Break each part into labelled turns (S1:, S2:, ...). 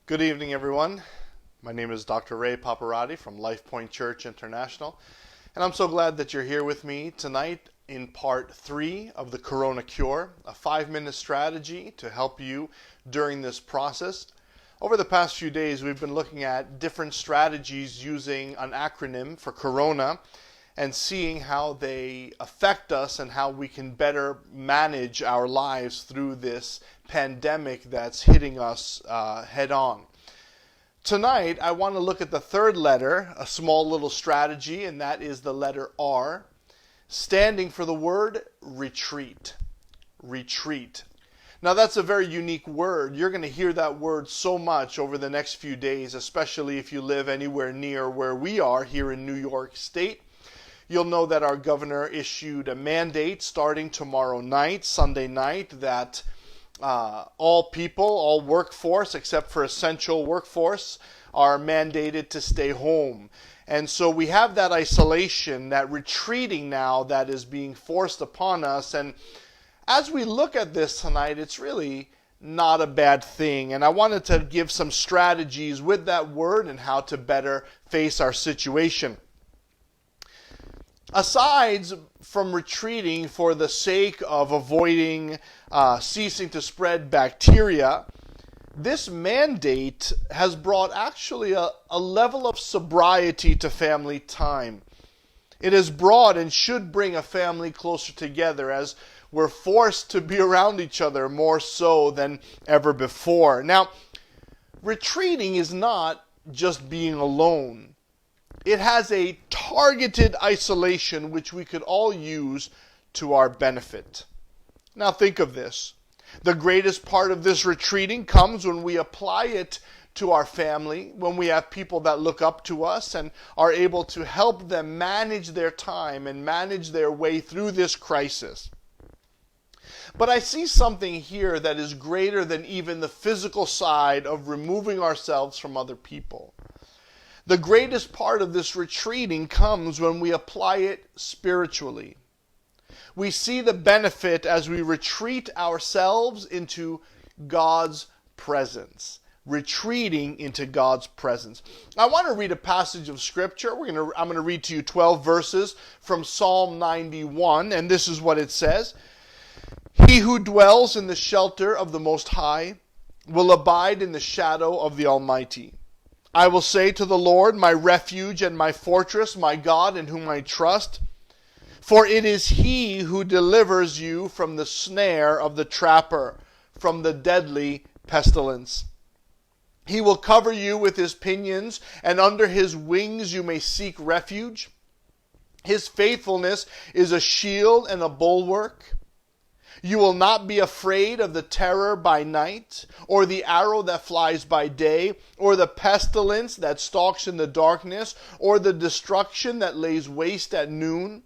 S1: Good evening, everyone. My name is Dr. Ray Paparati from Life Point Church International, and I'm so glad that you're here with me tonight in part 3 of the Corona Cure, a 5-minute strategy to help you during this process. Over the past few days, we've been looking at different strategies using an acronym for Corona and seeing how they affect us and how we can better manage our lives through this pandemic that's hitting us head on. Tonight, I want to look at the third letter, a small little strategy, and that is the letter R, standing for the word retreat. Retreat. Now, that's a very unique word. You're going to hear that word so much over the next few days, especially if you live anywhere near where we are here in New York State. You'll know that our governor issued a mandate starting tomorrow night, Sunday night, that all people, all workforce, except for essential workforce, are mandated to stay home. And so we have that isolation, that retreating now that is being forced upon us. And as we look at this tonight, it's really not a bad thing. And I wanted to give some strategies with that word and how to better face our situation. Aside from retreating for the sake of avoiding ceasing to spread bacteria, this mandate has brought actually a level of sobriety to family time. It has brought and should bring a family closer together as we're forced to be around each other more so than ever before. Now, retreating is not just being alone. It has a targeted isolation which we could all use to our benefit. Now think of this. The greatest part of this retreating comes when we apply it to our family, when we have people that look up to us and are able to help them manage their time and manage their way through this crisis. But I see something here that is greater than even the physical side of removing ourselves from other people. The greatest part of this retreating comes when we apply it spiritually. We see the benefit as we retreat ourselves into God's presence. Retreating into God's presence. I want to read a passage of Scripture. I'm going to read to you 12 verses from Psalm 91, and this is what it says. He who dwells in the shelter of the Most High will abide in the shadow of the Almighty. I will say to the Lord, my refuge and my fortress, my God in whom I trust. For it is He who delivers you from the snare of the trapper, from the deadly pestilence. He will cover you with His pinions, and under His wings you may seek refuge. His faithfulness is a shield and a bulwark. You will not be afraid of the terror by night, or the arrow that flies by day, or the pestilence that stalks in the darkness, or the destruction that lays waste at noon.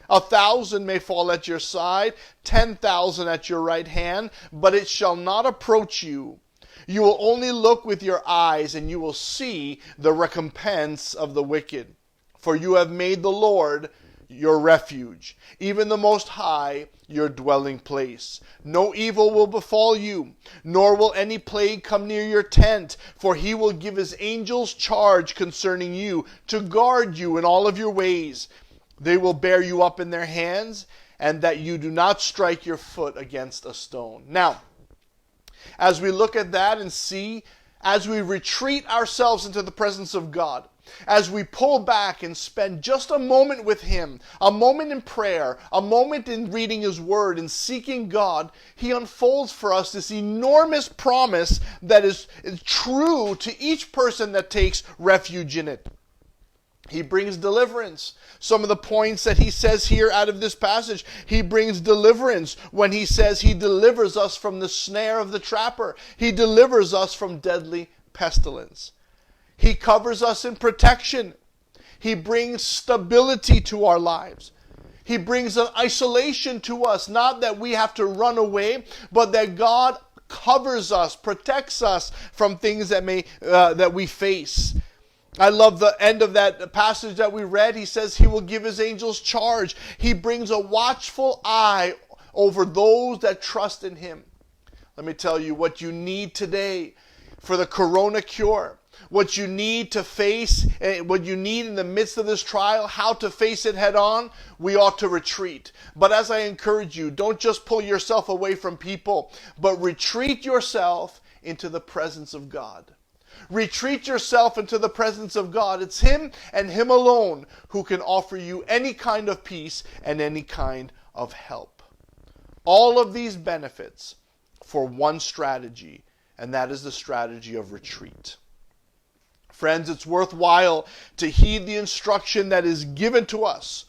S1: 1,000 may fall at your side, 10,000 at your right hand, but it shall not approach you. You will only look with your eyes, and you will see the recompense of the wicked. For you have made the Lord your refuge, even the Most High, your dwelling place. No evil will befall you, nor will any plague come near your tent, for He will give His angels charge concerning you, to guard you in all of your ways. They will bear you up in their hands, and that you do not strike your foot against a stone. Now, as we look at that and see, as we retreat ourselves into the presence of God, as we pull back and spend just a moment with Him, a moment in prayer, a moment in reading His Word and seeking God, He unfolds for us this enormous promise that is true to each person that takes refuge in it. He brings deliverance. Some of the points that he says here out of this passage, He brings deliverance when He says He delivers us from the snare of the trapper. He delivers us from deadly pestilence. He covers us in protection. He brings stability to our lives. He brings an isolation to us, not that we have to run away, but that God covers us, protects us from things that we face. I love the end of that passage that we read. He says He will give His angels charge. He brings a watchful eye over those that trust in Him. Let me tell you what you need today for the corona cure, what you need to face, what you need in the midst of this trial, how to face it head on, we ought to retreat. But as I encourage you, don't just pull yourself away from people, but retreat yourself into the presence of God. Retreat yourself into the presence of God. It's Him and Him alone who can offer you any kind of peace and any kind of help. All of these benefits for one strategy, and that is the strategy of retreat. Friends, it's worthwhile to heed the instruction that is given to us.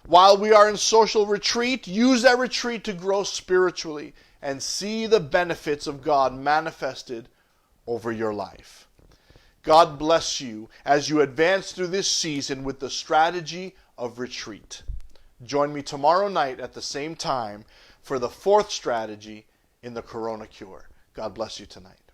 S1: While we are in social retreat, use that retreat to grow spiritually and see the benefits of God manifested over your life. God bless you as you advance through this season with the strategy of retreat. Join me tomorrow night at the same time for the fourth strategy in the Corona Cure. God bless you tonight.